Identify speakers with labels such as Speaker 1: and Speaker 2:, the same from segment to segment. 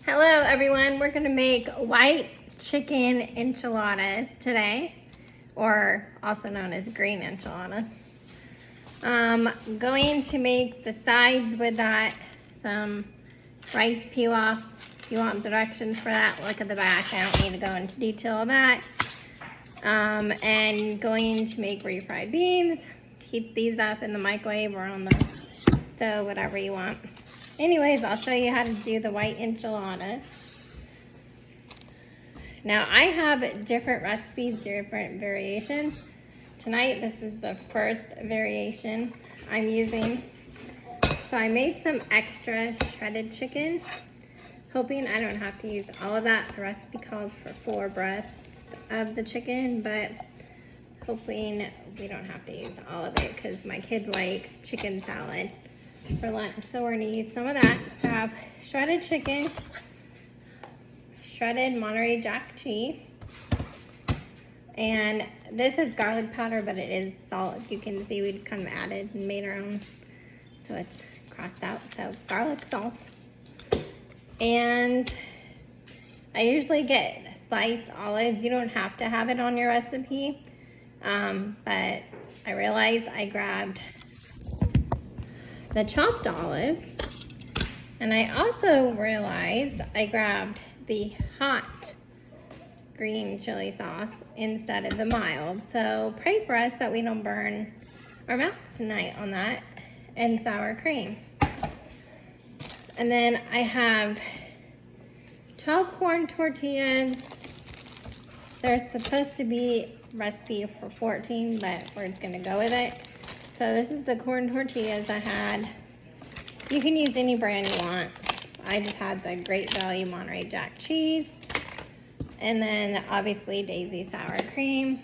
Speaker 1: Hello everyone, we're gonna make white chicken enchiladas today, or also known as green enchiladas. Going to make the sides with that, some rice pilaf. If you want directions for that, look at the back. I don't need to go into detail of that. And going to make refried beans. Heat these up in the microwave or on the stove, whatever you want. Anyways, I'll show you how to do the white enchiladas. Now, I have different recipes, different variations. Tonight, this is the first variation I'm using. So I made some extra shredded chicken, hoping I don't have to use all of that. The recipe calls for 4 breasts of the chicken, but hoping we don't have to use all of it because my kids like chicken salad for lunch. So we're gonna use some of that. So I have shredded chicken, shredded Monterey Jack cheese, and this is garlic powder, but it is salt. You can see we just kind of added and made our own, so it's crossed out. So garlic, salt, and I usually get sliced olives. You don't have to have it on your recipe, but I realized I grabbed the chopped olives, and I also realized I grabbed the hot green chili sauce instead of the mild. So pray for us that we don't burn our mouth tonight on that, and sour cream. And then I have 12 corn tortillas. There's supposed to be recipe for 14, but we're just gonna go with it. So this is the corn tortillas I had. You can use any brand you want. I just had the Great Value Monterey Jack cheese. And then obviously Daisy sour cream.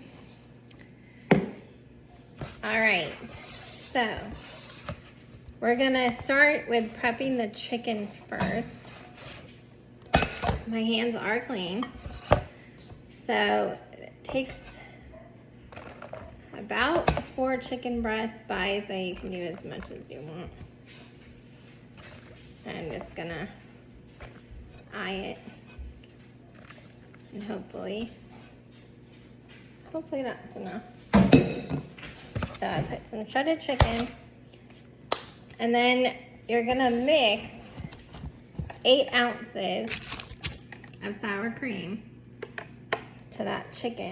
Speaker 1: All right, so we're gonna start with prepping the chicken first. My hands are clean. So it takes about 4 chicken breast thighs, so you can do as much as you want. I'm just gonna eye it, and hopefully that's enough. So I put some shredded chicken, and then you're gonna mix 8 ounces of sour cream to that chicken.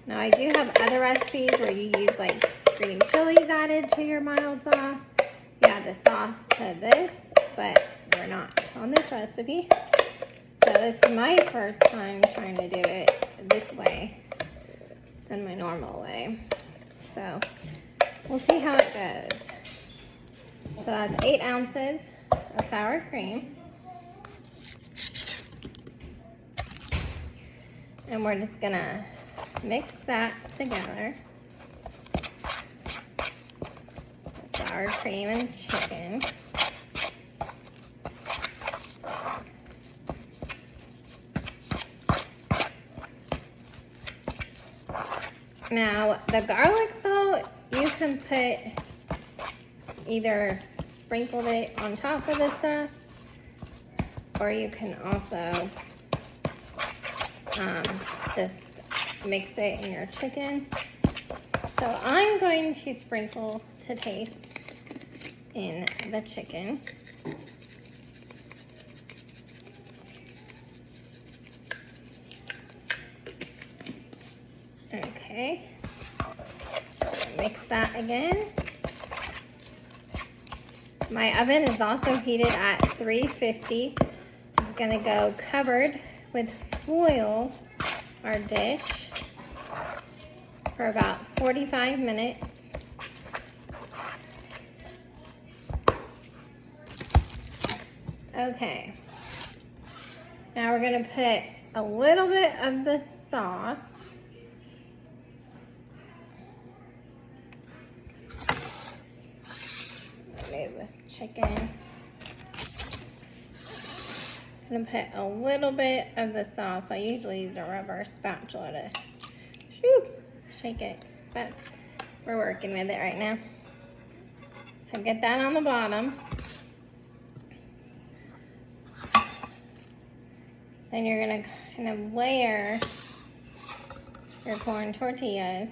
Speaker 1: Now I do have other recipes where you use like green chilies added to your mild sauce. You add the sauce to this, but we're not on this recipe. So this is my first time trying to do it this way than my normal way. So we'll see how it goes. So that's 8 ounces of sour cream. And we're just gonna mix that together. Sour cream and chicken. Now, the garlic salt, you can put either sprinkle it on top of the stuff, or you can also just mix it in your chicken. So I'm going to sprinkle to taste in the chicken. Okay, mix that again. My oven is also heated at 350. It's gonna go covered with foil, our dish, for about 45 minutes. Okay, now we're gonna put a little bit of the sauce move this chicken. I'm gonna put a little bit of the sauce. I usually use a rubber spatula to shake it, but we're working with it right now. So get that on the bottom. Then you're gonna kind of layer your corn tortillas.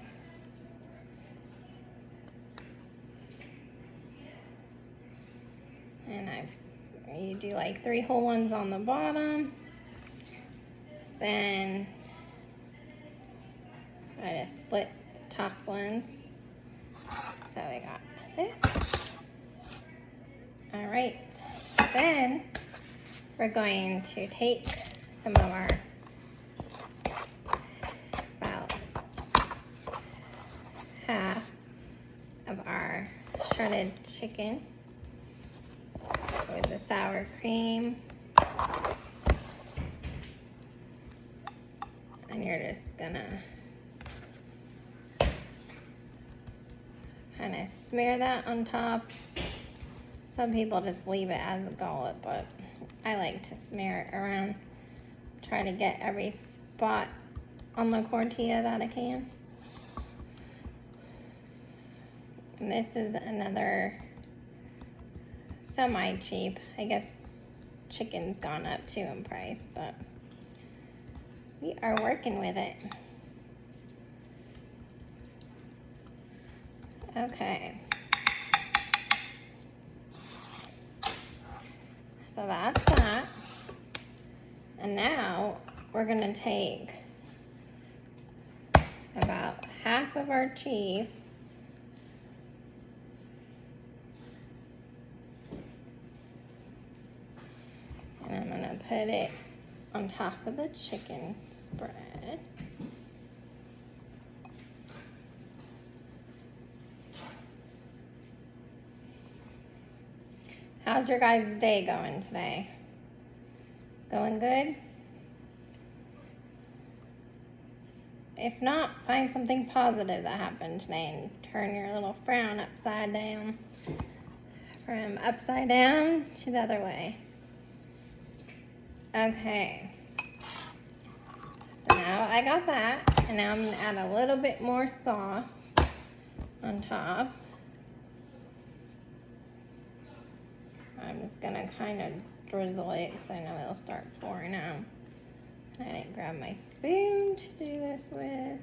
Speaker 1: And you do like 3 whole ones on the bottom. Then I just split the top ones. So we got this. All right, then we're going to take some of our about half of our shredded chicken with the sour cream, and you're just gonna kind of smear that on top. Some people just leave it as a gullet, but I like to smear it around. Try to get every spot on the tortilla that I can. And this is another semi-cheap. I guess chicken's gone up too in price, but we are working with it. Okay. So that's that. And now we're gonna take about half of our cheese and I'm gonna put it on top of the chicken spread. How's your guys' day going today? Going good? If not, find something positive that happened today and turn your little frown upside down. From upside down to the other way. Okay. So now I got that, and now I'm gonna add a little bit more sauce on top. I'm just gonna kind of drizzle it because I know it'll start pouring out. I didn't grab my spoon to do this with.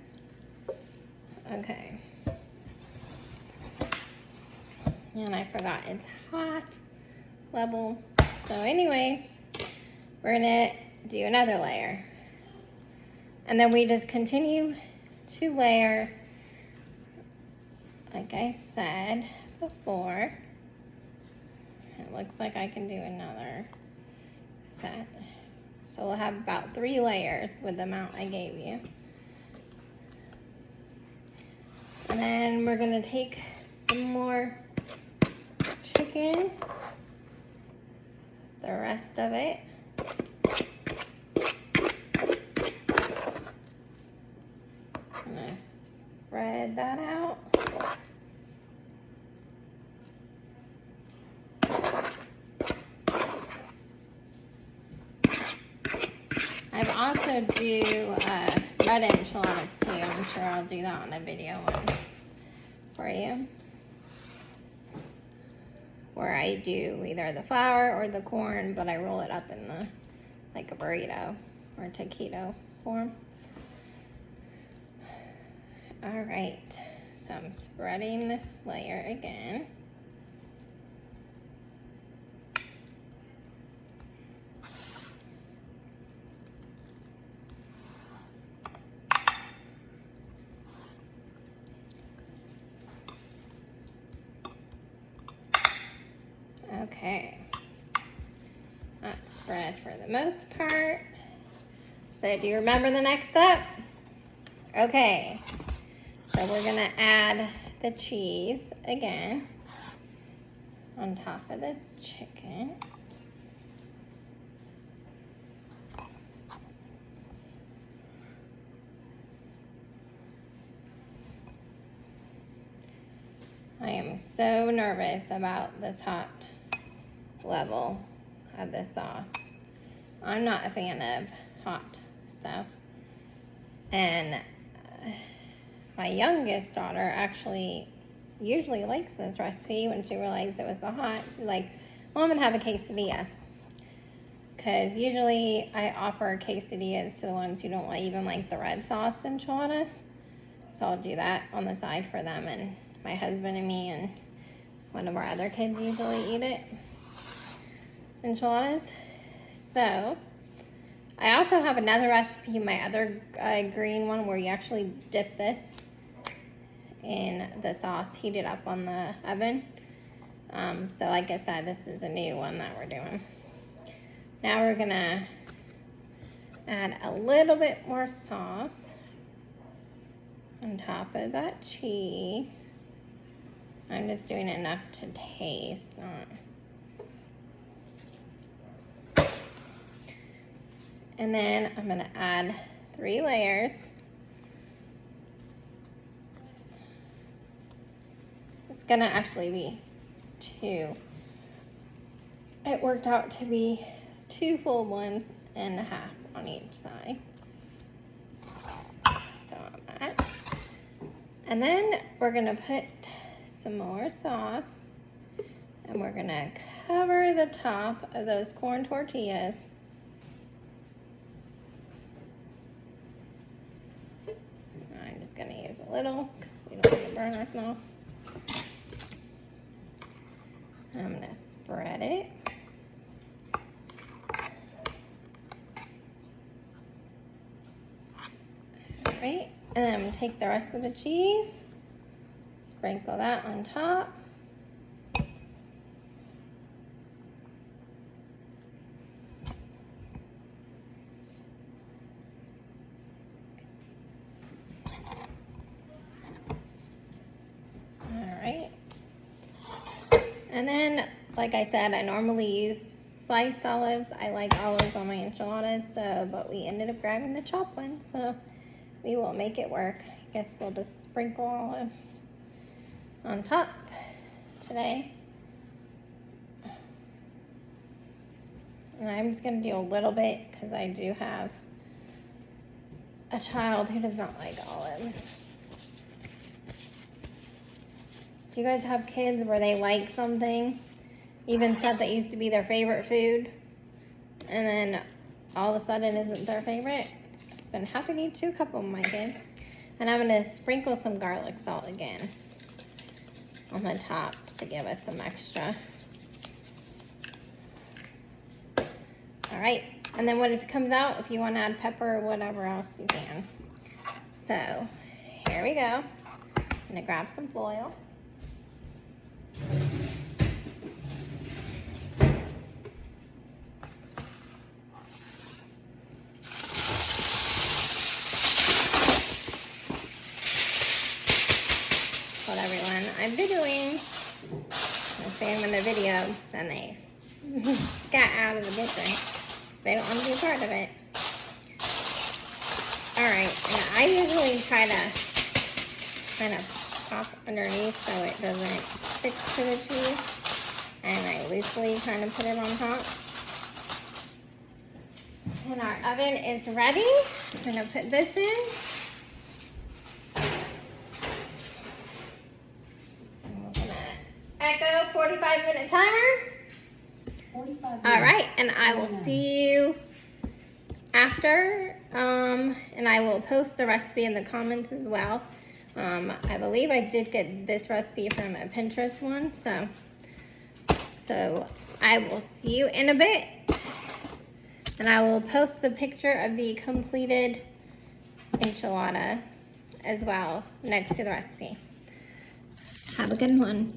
Speaker 1: Okay. And I forgot it's hot level. So anyways, we're gonna do another layer. And then we just continue to layer, like I said before. It looks like I can do another set. So we'll have about 3 layers with the amount I gave you. And then we're gonna take some more chicken, the rest of it. I'm gonna spread that out. I also do red enchiladas too. I'm sure I'll do that on a video one for you. Where I do either the flour or the corn, but I roll it up in the, like a burrito or taquito form. All right, so I'm spreading this layer again. Okay, that's spread for the most part. So do you remember the next step? Okay, so we're gonna add the cheese again on top of this chicken. I am so nervous about this hot level of the sauce. I'm not a fan of hot stuff. And my youngest daughter actually usually likes this recipe. When she realized it was the hot, she's like, well, I'm gonna have a quesadilla. because usually I offer quesadillas to the ones who don't even like the red sauce enchiladas. So I'll do that on the side for them, and my husband and me and one of our other kids usually eat it. Enchiladas. So I also have another recipe, my other green one, where you actually dip this in the sauce, heat it up on the oven. So like I said, this is a new one that we're doing. Now we're gonna add a little bit more sauce on top of that cheese. I'm just doing enough to taste, and then I'm gonna add 3 layers. It's gonna actually be 2. It worked out to be 2 full ones and a half on each side. So on that. And then we're gonna put some more sauce, and we're gonna cover the top of those corn tortillas. I'm just gonna use a little because we don't want to burn our mouth. I'm gonna spread it. Alright, and then I'm gonna take the rest of the cheese, sprinkle that on top. Alright. And then, like I said, I normally use sliced olives. I like olives on my enchiladas, but we ended up grabbing the chopped ones, so we will make it work. I guess we'll just sprinkle olives on top today. And I'm just gonna do a little bit because I do have a child who does not like olives. Do you guys have kids where they like something, even stuff that used to be their favorite food, and then all of a sudden isn't their favorite? It's been happening to a couple of my kids. And I'm gonna sprinkle some garlic salt again on the top to give us some extra. All right, and then when it comes out, if you want to add pepper or whatever else, you can. So here we go. I'm gonna grab some foil. Told everyone I'm videoing. I say I'm in a video, then they scat out of the picture. They don't want to be a part of it. Alright, and I usually try to kind of pop underneath so it doesn't stick to the cheese. And I loosely kind of put it on top. And our oven is ready. I'm going to put this in. And we're going to echo 45-minute timer. 45 minutes. All right, and I will see you after. And I will post the recipe in the comments as well. I believe I did get this recipe from a Pinterest one, so I will see you in a bit. And I will post the picture of the completed enchilada as well next to the recipe. Have a good one.